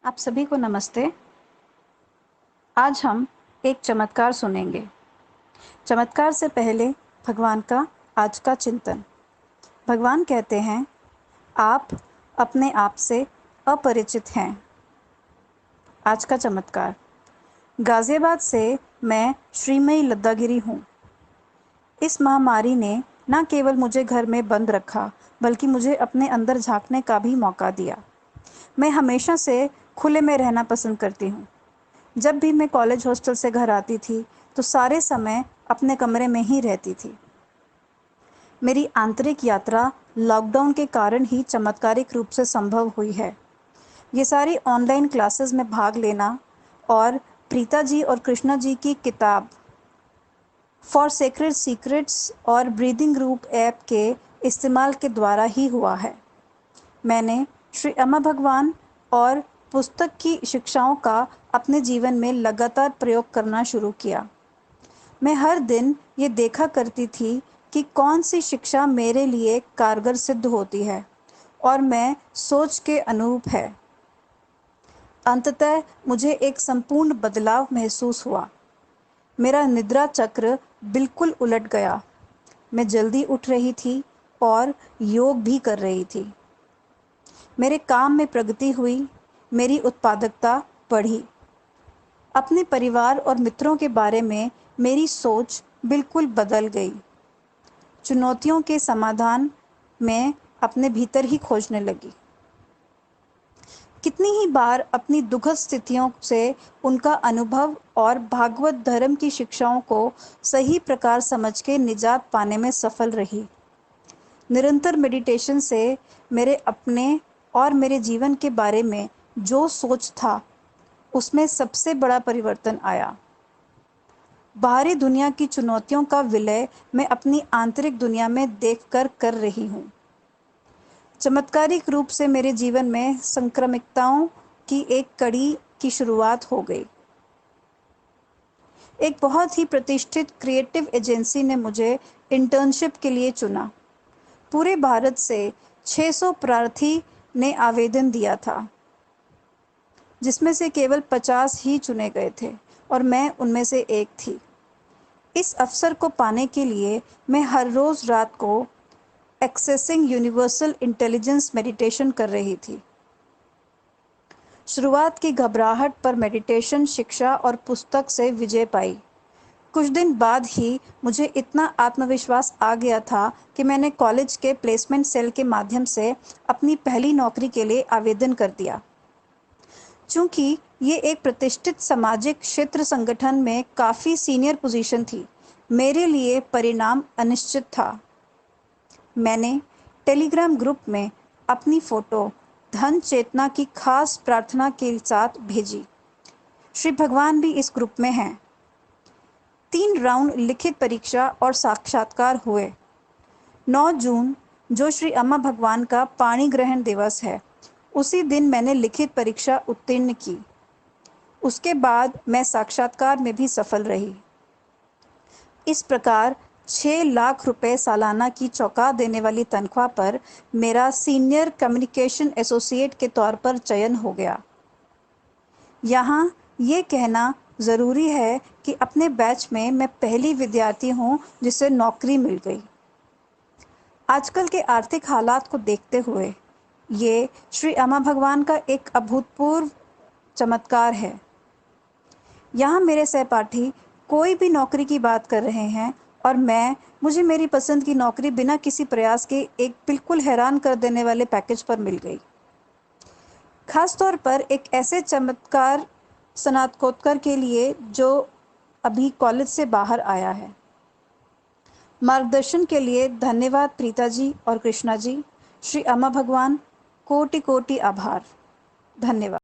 आप सभी को नमस्ते। आज हम एक चमत्कार सुनेंगे। चमत्कार से पहले भगवान का आज का चिंतन। भगवान कहते हैं, आप अपने आप से अपरिचित हैं। आज का चमत्कार। गाज़ियाबाद से मैं श्रीमयी लद्दागिरी हूँ। इस महामारी ने न केवल मुझे घर में बंद रखा, बल्कि मुझे अपने अंदर झांकने का भी मौका दिया। मैं हमेशा से खुले में रहना पसंद करती हूँ। जब भी मैं कॉलेज हॉस्टल से घर आती थी तो सारे समय अपने कमरे में ही रहती थी। मेरी आंतरिक यात्रा लॉकडाउन के कारण ही चमत्कारिक रूप से संभव हुई है। ये सारी ऑनलाइन क्लासेस में भाग लेना और प्रीता जी और कृष्णा जी की किताब फॉर सेक्रेड सीक्रेट्स और ब्रीदिंग ग्रुप ऐप के इस्तेमाल के द्वारा ही हुआ है। मैंने श्री अम्मा भगवान और पुस्तक की शिक्षाओं का अपने जीवन में लगातार प्रयोग करना शुरू किया। मैं हर दिन ये देखा करती थी कि कौन सी शिक्षा मेरे लिए कारगर सिद्ध होती है और मैं सोच के अनुरूप है। अंततः मुझे एक संपूर्ण बदलाव महसूस हुआ। मेरा निद्रा चक्र बिल्कुल उलट गया। मैं जल्दी उठ रही थी और योग भी कर रही थी। मेरे काम में प्रगति हुई, मेरी उत्पादकता बढ़ी। अपने परिवार और मित्रों के बारे में मेरी सोच बिल्कुल बदल गई। चुनौतियों के समाधान मैं अपने भीतर ही खोजने लगी। कितनी ही बार अपनी दुखद स्थितियों से उनका अनुभव और भागवत धर्म की शिक्षाओं को सही प्रकार समझ के निजात पाने में सफल रही। निरंतर मेडिटेशन से मेरे अपने और मेरे जीवन के बारे में जो सोच था उसमें सबसे बड़ा परिवर्तन आया। बाहरी दुनिया की चुनौतियों का विलय मैं अपनी आंतरिक दुनिया में देखकर कर रही हूँ। चमत्कारिक रूप से मेरे जीवन में संक्रमिकताओं की एक कड़ी की शुरुआत हो गई। एक बहुत ही प्रतिष्ठित क्रिएटिव एजेंसी ने मुझे इंटर्नशिप के लिए चुना। पूरे भारत से 600 प्रार्थी ने आवेदन दिया था, जिसमें से केवल 50 ही चुने गए थे और मैं उनमें से एक थी। इस अवसर को पाने के लिए मैं हर रोज़ रात को एक्सेसिंग यूनिवर्सल इंटेलिजेंस मेडिटेशन कर रही थी। शुरुआत की घबराहट पर मेडिटेशन शिक्षा और पुस्तक से विजय पाई। कुछ दिन बाद ही मुझे इतना आत्मविश्वास आ गया था कि मैंने कॉलेज के प्लेसमेंट सेल के माध्यम से अपनी पहली नौकरी के लिए आवेदन कर दिया। चूंकि ये एक प्रतिष्ठित सामाजिक क्षेत्र संगठन में काफ़ी सीनियर पोजीशन थी, मेरे लिए परिणाम अनिश्चित था। मैंने टेलीग्राम ग्रुप में अपनी फ़ोटो धन चेतना की खास प्रार्थना के साथ भेजी। श्री भगवान भी इस ग्रुप में हैं। 3 राउंड लिखित परीक्षा और साक्षात्कार हुए। 9 जून, जो श्री अम्मा भगवान का पाणी ग्रहण दिवस है, उसी दिन मैंने लिखित परीक्षा उत्तीर्ण की। उसके बाद मैं साक्षात्कार में भी सफल रही। इस प्रकार 6 लाख रुपए सालाना की चौंका देने वाली तनख्वाह पर मेरा सीनियर कम्युनिकेशन एसोसिएट के तौर पर चयन हो गया। यहाँ ये कहना ज़रूरी है कि अपने बैच में मैं पहली विद्यार्थी हूँ जिसे नौकरी मिल गई। आजकल के आर्थिक हालात को देखते हुए ये श्री अम्मा भगवान का एक अभूतपूर्व चमत्कार है। यहाँ मेरे सहपाठी कोई भी नौकरी की बात कर रहे हैं और मुझे मेरी पसंद की नौकरी बिना किसी प्रयास के एक बिल्कुल हैरान कर देने वाले पैकेज पर मिल गई। खास तौर पर एक ऐसे चमत्कार स्नातकोत्तर के लिए जो अभी कॉलेज से बाहर आया है। मार्गदर्शन के लिए धन्यवाद प्रीता जी और कृष्णा जी। श्री अम्मा भगवान, कोटि कोटि आभार। धन्यवाद।